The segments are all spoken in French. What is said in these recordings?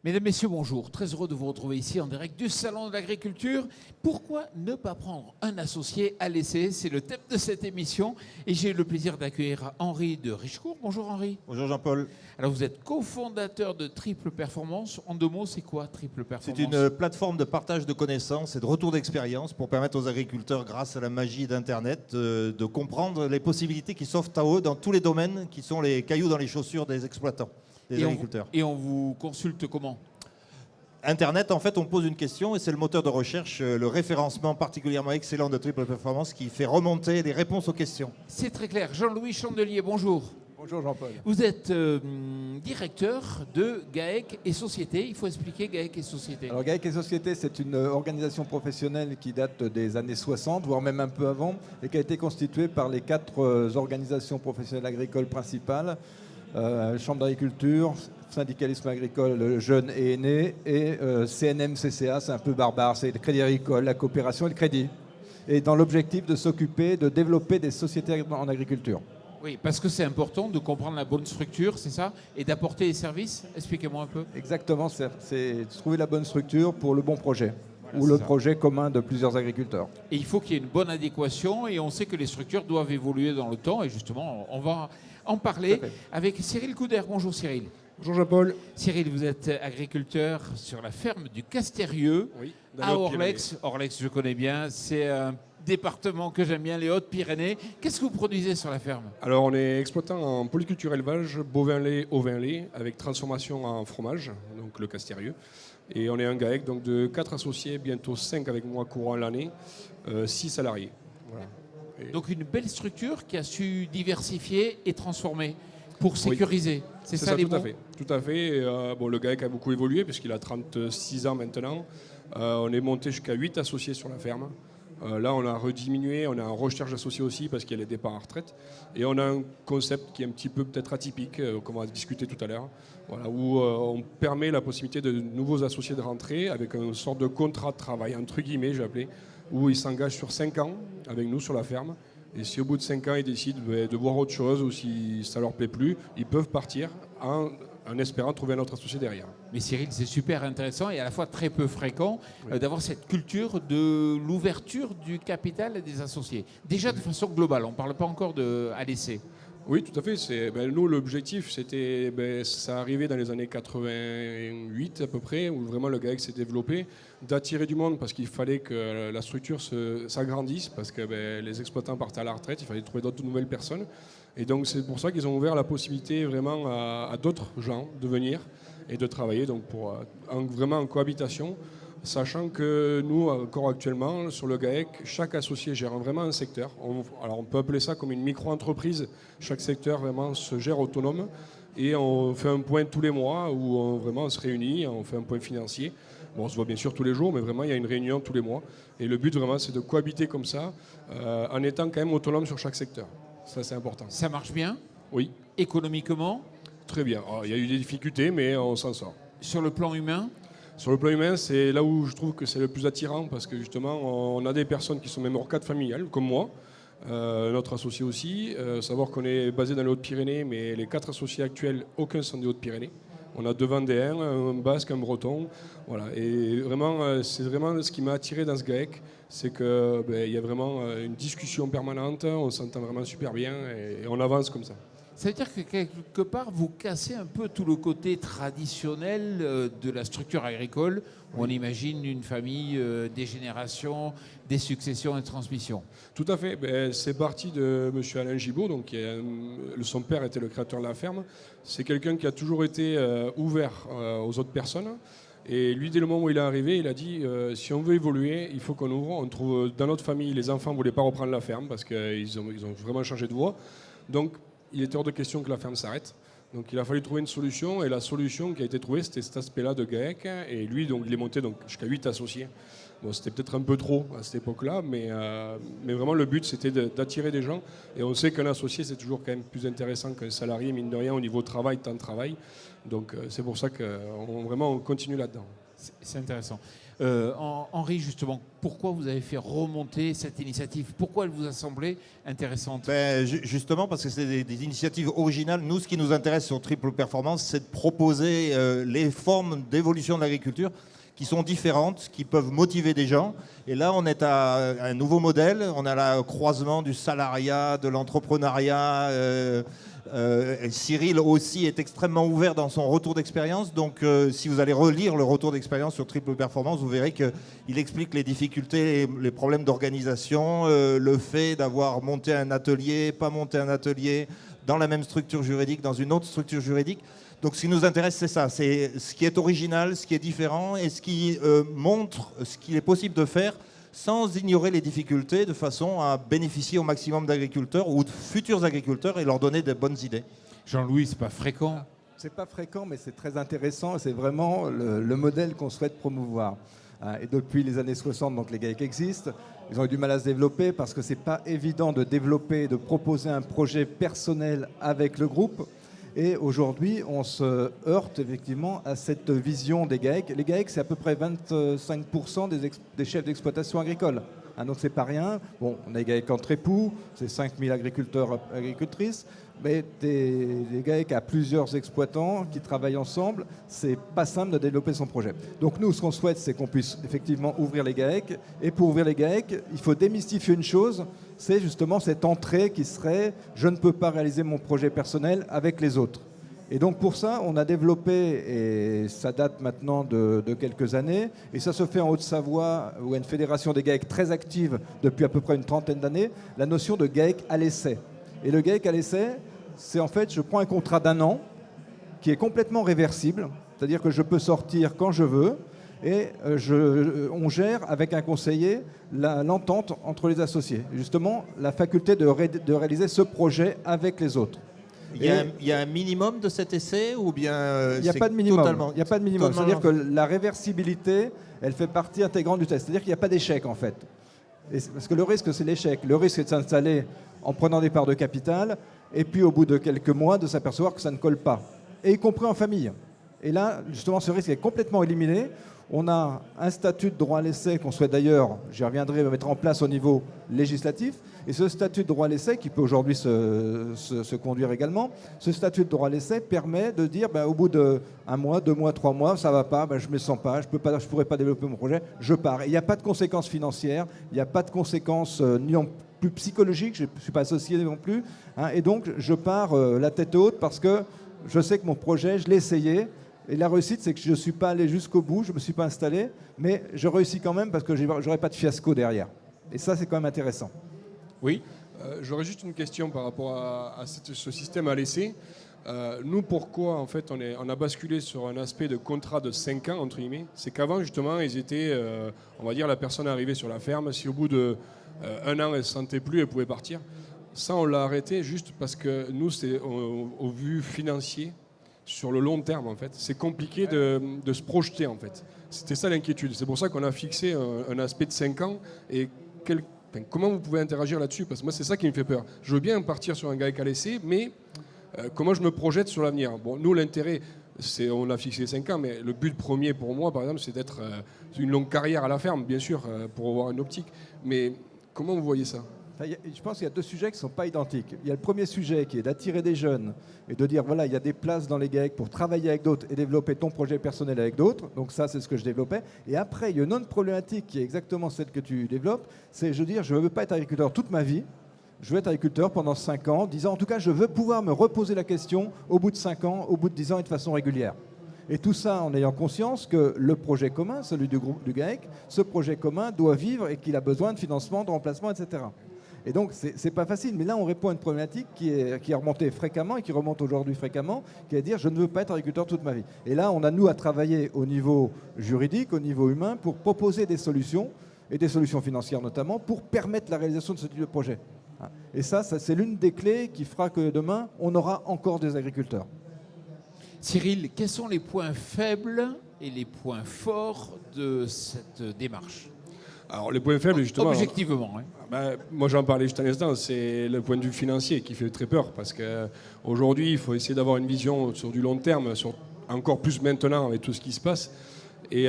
Mesdames, Messieurs, bonjour. Très heureux de vous retrouver ici en direct du Salon de l'Agriculture. Pourquoi ne pas prendre un associé à l'essai? C'est le thème de cette émission. Et j'ai eu le plaisir d'accueillir Henri de Richecourt. Bonjour Henri. Bonjour Jean-Paul. Alors vous êtes cofondateur de Triple Performance. En deux mots, c'est quoi Triple Performance? C'est une plateforme de partage de connaissances et de retour d'expérience pour permettre aux agriculteurs, grâce à la magie d'Internet, de comprendre les possibilités qui s'offrent à eux dans tous les domaines qui sont les cailloux dans les chaussures des exploitants, des agriculteurs. Et on vous consulte comment? Internet, en fait, on pose une question et c'est le moteur de recherche, le référencement particulièrement excellent de Triple Performance qui fait remonter les réponses aux questions. C'est très clair. Jean-Louis Chandelier, bonjour. Bonjour Jean-Paul. Vous êtes directeur de GAEC et Société. Il faut expliquer GAEC et Société. Alors GAEC et Société, c'est une organisation professionnelle qui date des années 60, voire même un peu avant, et qui a été constituée par les 4 organisations professionnelles agricoles principales, Chambre d'agriculture, syndicalisme agricole jeune et aîné, et CNM-CCA, c'est un peu barbare, c'est le crédit agricole, la coopération et le crédit. Et dans l'objectif de s'occuper, de développer des sociétés en agriculture. Oui, parce que c'est important de comprendre la bonne structure, c'est ça? Et d'apporter les services? Expliquez-moi un peu. Exactement, c'est trouver la bonne structure pour le bon projet. Voilà, ou le ça. projet commun de plusieurs agriculteurs. Et il faut qu'il y ait une bonne adéquation et on sait que les structures doivent évoluer dans le temps et justement, on va en parler avec Cyril Couder. Bonjour Cyril. Bonjour Jean-Paul. Cyril, vous êtes agriculteur sur la ferme du Castérieux à Orlex. Orlex, je connais bien, c'est un département que j'aime bien, les Hautes-Pyrénées. Qu'est-ce que vous produisez sur la ferme? Alors on est exploitant en polyculture élevage, bovin-lait, ovin-lait, avec transformation en fromage, donc le Castérieux. Et on est un GAEC donc de 4 associés, bientôt 5 avec moi courant l'année, 6 salariés. Voilà. Donc une belle structure qui a su diversifier et transformer pour sécuriser. Oui. C'est ça les mots? Tout à fait. Bon, le GAEC a beaucoup évolué puisqu'il a 36 ans maintenant. On est monté jusqu'à 8 associés sur la ferme. Là, on a rediminué, on a en recherche d'associés aussi parce qu'il y a les départs à retraite. Et on a un concept qui est un petit peu peut-être atypique, qu'on va discuter tout à l'heure, voilà, où on permet la possibilité de nouveaux associés de rentrer avec une sorte de contrat de travail, entre guillemets, j'ai appelé, où ils s'engagent sur 5 ans avec nous sur la ferme. Et si au bout de 5 ans, ils décident de voir autre chose ou si ça ne leur plaît plus, ils peuvent partir en espérant trouver un autre associé derrière. Mais Cyril, c'est super intéressant et à la fois très peu fréquent d'avoir cette culture de l'ouverture du capital des associés. Déjà de façon globale, on ne parle pas encore à l'essai. Oui, tout à fait. Nous, l'objectif, c'était, ça arrivait dans les années 88 à peu près, où vraiment le GAEC s'est développé, d'attirer du monde parce qu'il fallait que la structure s'agrandisse, parce que les exploitants partaient à la retraite, il fallait trouver d'autres nouvelles personnes. Et donc c'est pour ça qu'ils ont ouvert la possibilité vraiment à d'autres gens de venir et de travailler donc vraiment en cohabitation, sachant que nous, encore actuellement, sur le GAEC, chaque associé gère vraiment un secteur. Alors on peut appeler ça comme une micro-entreprise. Chaque secteur vraiment se gère autonome et on fait un point tous les mois où on se réunit, on fait un point financier. Bon, on se voit bien sûr tous les jours, mais vraiment il y a une réunion tous les mois. Et le but vraiment c'est de cohabiter comme ça, en étant quand même autonome sur chaque secteur. Ça, c'est important. Ça marche bien? Oui. Économiquement? Très bien. Alors, il y a eu des difficultés, mais on s'en sort. Sur le plan humain? Sur le plan humain, c'est là où je trouve que c'est le plus attirant, parce que justement, on a des personnes qui sont même hors cadre familial, comme moi, notre associé aussi. Savoir qu'on est basé dans les Hautes-Pyrénées, mais les 4 associés actuels, aucun sont des Hautes-Pyrénées. On a 2 Vendéens, un Basque, un Breton. Voilà. Et vraiment, c'est vraiment ce qui m'a attiré dans ce GAEC, c'est qu'il y a vraiment une discussion permanente, on s'entend vraiment super bien et on avance comme ça. Ça veut dire que quelque part, vous cassez un peu tout le côté traditionnel de la structure agricole, où on imagine une famille, des générations, des successions et des transmissions. Tout à fait. C'est parti de M. Alain Gibault, donc, son père était le créateur de la ferme. C'est quelqu'un qui a toujours été ouvert aux autres personnes. Et lui, dès le moment où il est arrivé, il a dit si on veut évoluer, il faut qu'on ouvre. On trouve dans notre famille, les enfants ne voulaient pas reprendre la ferme parce qu'ils ont vraiment changé de voie. Donc, il était hors de question que la ferme s'arrête. Donc il a fallu trouver une solution, et la solution qui a été trouvée, c'était cet aspect-là de GAEC. Et lui, donc, il est monté jusqu'à 8 associés. Bon, c'était peut-être un peu trop à cette époque-là, mais vraiment le but, c'était d'attirer des gens. Et on sait qu'un associé, c'est toujours quand même plus intéressant qu'un salarié, mine de rien, au niveau travail, temps de travail. Donc c'est pour ça qu'on continue là-dedans. C'est intéressant. Henri, justement, pourquoi vous avez fait remonter cette initiative? Pourquoi elle vous a semblé intéressante? Justement parce que c'est des initiatives originales. Nous, ce qui nous intéresse sur Triple Performance, c'est de proposer les formes d'évolution de l'agriculture qui sont différentes, qui peuvent motiver des gens. Et là, on est à un nouveau modèle. On a le croisement du salariat, de l'entrepreneuriat. Cyril aussi est extrêmement ouvert dans son retour d'expérience. Donc, si vous allez relire le retour d'expérience sur Triple Performance, vous verrez qu'il explique les difficultés, les problèmes d'organisation, le fait d'avoir monté un atelier, pas monté un atelier, dans la même structure juridique, dans une autre structure juridique. Donc ce qui nous intéresse, c'est ça, c'est ce qui est original, ce qui est différent et ce qui montre ce qu'il est possible de faire sans ignorer les difficultés, de façon à bénéficier au maximum d'agriculteurs ou de futurs agriculteurs et leur donner de bonnes idées. Jean-Louis, c'est pas fréquent. C'est pas fréquent, mais c'est très intéressant. C'est vraiment le modèle qu'on souhaite promouvoir. Et depuis les années 60, donc les GAEC existent. Ils ont eu du mal à se développer parce que c'est pas évident de développer, de proposer un projet personnel avec le groupe. Et aujourd'hui, on se heurte effectivement à cette vision des GAEC. Les GAEC, c'est à peu près 25% des chefs d'exploitation agricole. Donc c'est pas rien. Bon, on a les GAEC entre époux, c'est 5000 agriculteurs, agricultrices. Mais des GAEC à plusieurs exploitants qui travaillent ensemble, c'est pas simple de développer son projet. Donc nous, ce qu'on souhaite, c'est qu'on puisse effectivement ouvrir les GAEC. Et pour ouvrir les GAEC, il faut démystifier une chose, c'est justement cette entrée qui serait « je ne peux pas réaliser mon projet personnel avec les autres ». Et donc pour ça, on a développé, et ça date maintenant de quelques années, et ça se fait en Haute-Savoie, où il y a une fédération des GAEC très active depuis à peu près une trentaine d'années, la notion de GAEC à l'essai. Et le GAEC à l'essai, c'est en fait, je prends un contrat d'1 an qui est complètement réversible, c'est-à-dire que je peux sortir quand je veux, et on gère avec un conseiller l'entente entre les associés. Et justement, la faculté de réaliser ce projet avec les autres. Il y a un minimum de cet essai ou bien il n'y a pas de minimum. Il n'y a pas de minimum. C'est-à-dire que la réversibilité, elle fait partie intégrante du test. C'est-à-dire qu'il n'y a pas d'échec en fait. Parce que le risque, c'est l'échec. Le risque, c'est de s'installer en prenant des parts de capital et puis au bout de quelques mois, de s'apercevoir que ça ne colle pas. Et y compris en famille. Et là, justement, ce risque est complètement éliminé. On a un statut de droit à l'essai qu'on souhaite d'ailleurs, j'y reviendrai, mettre en place au niveau législatif. Et ce statut de droit à l'essai, qui peut aujourd'hui se conduire également, ce statut de droit à l'essai permet de dire, au bout d'1 mois, 2 mois, 3 mois, ça ne va pas, je ne me sens pas, je ne pourrais pas développer mon projet, je pars. Et il n'y a pas de conséquences financières, il n'y a pas de conséquences ni en plus psychologiques, je ne suis pas associé non plus. Et donc, je pars la tête haute parce que je sais que mon projet, je l'ai essayé. Et la réussite, c'est que je ne suis pas allé jusqu'au bout, je ne me suis pas installé, mais je réussis quand même parce que je n'aurai pas de fiasco derrière. Et ça, c'est quand même intéressant. Oui. J'aurais juste une question par rapport à ce système à l'essai. Nous, pourquoi en fait on a basculé sur un aspect de contrat de 5 ans, entre guillemets? C'est qu'avant, justement, ils étaient, on va dire, la personne arrivée sur la ferme, si au bout de 1 an, elle ne se sentait plus, elle pouvait partir. Ça, on l'a arrêté juste parce que nous, c'est au vu financier, sur le long terme, en fait. C'est compliqué de se projeter, en fait. C'était ça l'inquiétude. C'est pour ça qu'on a fixé un aspect de 5 ans. Et comment vous pouvez interagir là-dessus? Parce que moi, c'est ça qui me fait peur. Je veux bien partir sur un GAEC à l'essai, mais comment je me projette sur l'avenir? Bon, nous, l'intérêt, on a fixé 5 ans, mais le but premier pour moi, par exemple, c'est d'être une longue carrière à la ferme, bien sûr, pour avoir une optique. Mais comment vous voyez ça? Je pense qu'il y a 2 sujets qui ne sont pas identiques. Il y a le premier sujet qui est d'attirer des jeunes et de dire, voilà, il y a des places dans les GAEC pour travailler avec d'autres et développer ton projet personnel avec d'autres. Donc ça, c'est ce que je développais. Et après, il y a une autre problématique qui est exactement celle que tu développes. C'est, je veux dire, je ne veux pas être agriculteur toute ma vie. Je veux être agriculteur pendant 5 ans, 10 ans. En tout cas, je veux pouvoir me reposer la question au bout de 5 ans, au bout de 10 ans et de façon régulière. Et tout ça en ayant conscience que le projet commun, celui du groupe du GAEC, ce projet commun doit vivre et qu'il a besoin de financement, de remplacement, etc. Et donc, c'est pas facile. Mais là, on répond à une problématique qui est remontée fréquemment et qui remonte aujourd'hui fréquemment, qui est de dire, je ne veux pas être agriculteur toute ma vie. Et là, on a, nous, à travailler au niveau juridique, au niveau humain, pour proposer des solutions, et des solutions financières notamment, pour permettre la réalisation de ce type de projet. Et ça c'est l'une des clés qui fera que demain, on aura encore des agriculteurs. Cyril, quels sont les points faibles et les points forts de cette démarche? Alors, les points faibles, justement... Objectivement. Moi, j'en parlais juste un instant, c'est le point de vue financier qui fait très peur, parce qu'aujourd'hui, il faut essayer d'avoir une vision sur du long terme, encore plus maintenant avec tout ce qui se passe. Et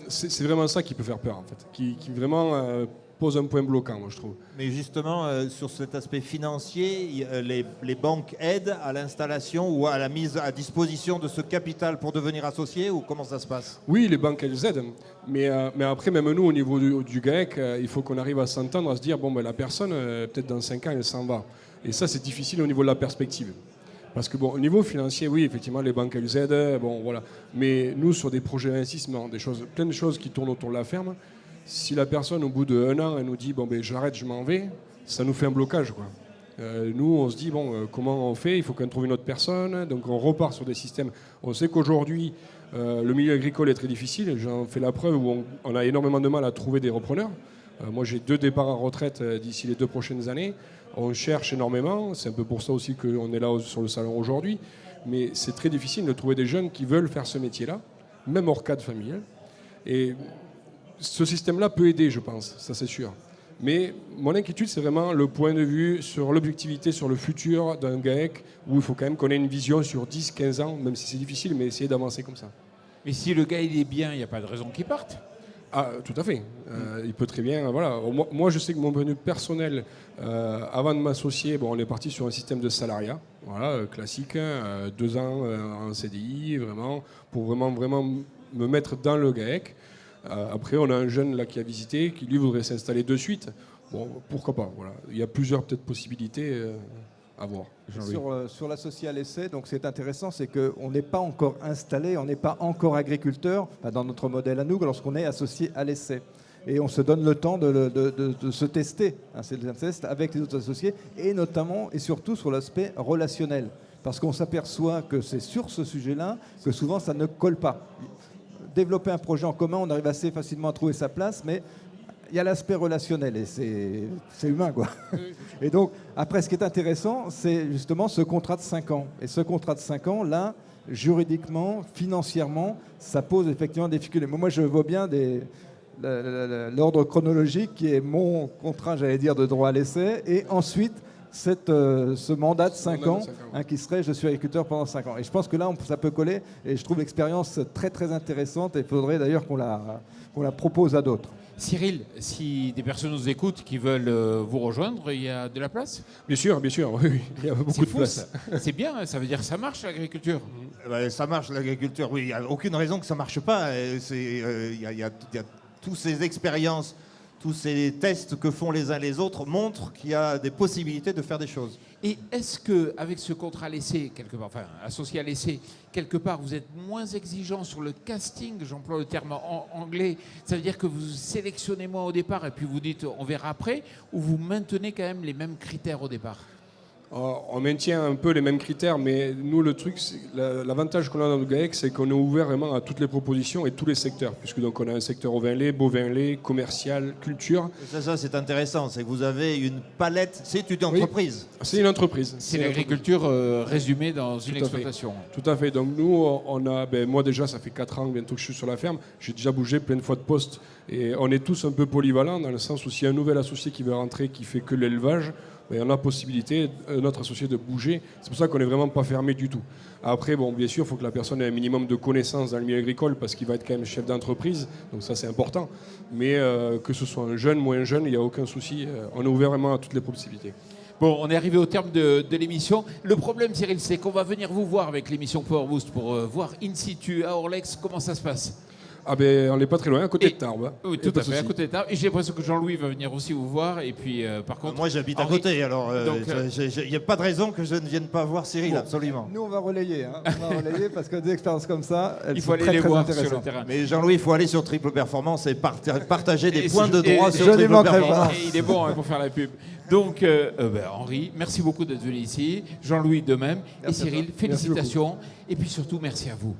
c'est vraiment ça qui peut faire peur, en fait, qui vraiment pose un point bloquant, moi, je trouve. Mais justement, sur cet aspect financier, les banques aident à l'installation ou à la mise à disposition de ce capital pour devenir associé, ou comment ça se passe? Oui, les banques, elles aident. Mais après, même nous, au niveau du GAEC, il faut qu'on arrive à s'entendre, à se dire, bon, ben, la personne, peut-être dans 5 ans, elle s'en va. Et ça, c'est difficile au niveau de la perspective. Parce que, bon, au niveau financier, oui, effectivement, les banques, elles aident, bon, voilà. Mais nous, sur des projets d'investissement, plein de choses qui tournent autour de la ferme, si la personne, au bout d'1 an, elle nous dit, bon, ben, j'arrête, je m'en vais, ça nous fait un blocage, quoi. Nous, on se dit, bon, comment on fait? Il faut qu'on trouve une autre personne. Donc, on repart sur des systèmes. On sait qu'aujourd'hui, le milieu agricole est très difficile. J'en fais la preuve où on a énormément de mal à trouver des repreneurs. Moi, j'ai 2 départs en retraite d'ici les 2 prochaines années. On cherche énormément. C'est un peu pour ça aussi qu'on est là sur le salon aujourd'hui. Mais c'est très difficile de trouver des jeunes qui veulent faire ce métier-là, même hors cadre familial. Et ce système-là peut aider, je pense, ça c'est sûr. Mais mon inquiétude, c'est vraiment le point de vue sur l'objectivité, sur le futur d'un GAEC, où il faut quand même qu'on ait une vision sur 10, 15 ans, même si c'est difficile, mais essayer d'avancer comme ça. Mais si le gars il est bien, il n'y a pas de raison qu'il parte. Ah, tout à fait. Il peut très bien. Voilà. Moi, je sais que mon point de vue personnel, avant de m'associer, bon, on est parti sur un système de salariat, voilà, classique, 2 ans en CDI, vraiment, pour vraiment me mettre dans le GAEC. Après, on a un jeune là qui a visité, qui lui voudrait s'installer de suite. Bon, pourquoi pas, voilà. Il y a plusieurs peut-être possibilités à voir. Sur l'associé à l'essai, donc c'est intéressant, c'est qu'on n'est pas encore installé, on n'est pas encore agriculteur, dans notre modèle à nous, lorsqu'on est associé à l'essai. Et on se donne le temps de se tester, c'est un test avec les autres associés, et notamment et surtout sur l'aspect relationnel. Parce qu'on s'aperçoit que c'est sur ce sujet-là que souvent ça ne colle pas. Développer un projet en commun, on arrive assez facilement à trouver sa place, mais il y a l'aspect relationnel et c'est humain, quoi. Et donc, après, ce qui est intéressant, c'est justement ce contrat de 5 ans. Et ce contrat de 5 ans, là, juridiquement, financièrement, ça pose effectivement des difficultés. Moi, je vois bien l'ordre chronologique qui est mon contrat, j'allais dire, de droit à l'essai, et ensuite ce mandat de 5 ans, qui serait je suis agriculteur pendant 5 ans. Et je pense que là, ça peut coller, et je trouve l'expérience très très intéressante, et il faudrait d'ailleurs qu'on la propose à d'autres. Cyril, si des personnes nous écoutent qui veulent vous rejoindre, il y a de la place? Bien sûr, oui, il y a beaucoup de place. C'est bien, ça veut dire que ça marche l'agriculture. Ça marche l'agriculture, oui. Il n'y a aucune raison que ça ne marche pas. Il y a toutes ces expériences, tous ces tests que font les uns les autres montrent qu'il y a des possibilités de faire des choses. Et est-ce qu'avec ce contrat l'essai, quelque part, enfin associé à l'essai, quelque part vous êtes moins exigeant sur le casting, j'emploie le terme anglais, ça veut dire que vous sélectionnez moins au départ et puis vous dites on verra après, ou vous maintenez quand même les mêmes critères au départ? On maintient un peu les mêmes critères, mais nous, le truc, l'avantage qu'on a dans le GAEC, c'est qu'on est ouvert vraiment à toutes les propositions et tous les secteurs, puisque donc on a un secteur au vin-lait, bovin-lait, commercial, culture. Ça c'est intéressant, c'est que vous avez une palette, c'est une entreprise. Oui, c'est une entreprise. C'est l'agriculture résumée dans une exploitation. Tout à fait. Donc nous, on a, moi déjà, ça fait 4 ans bientôt que je suis sur la ferme, j'ai déjà bougé plein de fois de poste, et on est tous un peu polyvalents, dans le sens où s'il y a un nouvel associé qui veut rentrer, qui fait que l'élevage, on a la possibilité, notre associé, de bouger. C'est pour ça qu'on n'est vraiment pas fermé du tout. Après, bon, bien sûr, il faut que la personne ait un minimum de connaissances dans le milieu agricole parce qu'il va être quand même chef d'entreprise. Donc ça, c'est important. Mais que ce soit un jeune, moins jeune, il n'y a aucun souci. On est ouvert vraiment à toutes les possibilités. Bon, on est arrivé au terme de l'émission. Le problème, Cyril, c'est qu'on va venir vous voir avec l'émission Power Boost pour voir in situ à Orlex comment ça se passe. Ah ben, on n'est pas très loin, à côté de Tarbes. Oui, tout à fait, à côté de Tarbes. Et j'ai l'impression que Jean-Louis va venir aussi vous voir. Et puis, par contre, moi, j'habite à côté, alors il n'y a pas de raison que je ne vienne pas voir Cyril, absolument. Nous, on va relayer, parce que des expériences comme ça, elles il faut sont aller très, les très voir intéressantes. sur le terrain. Mais Jean-Louis, il faut aller sur Triple Performance et partager des points de droit sur je n'y Triple manquerai Performance. pas. Et il est bon pour faire la pub. Donc, Henri, merci beaucoup d'être venu ici. Jean-Louis, de même. Merci et Cyril, à toi. félicitations. Et puis surtout, merci à vous.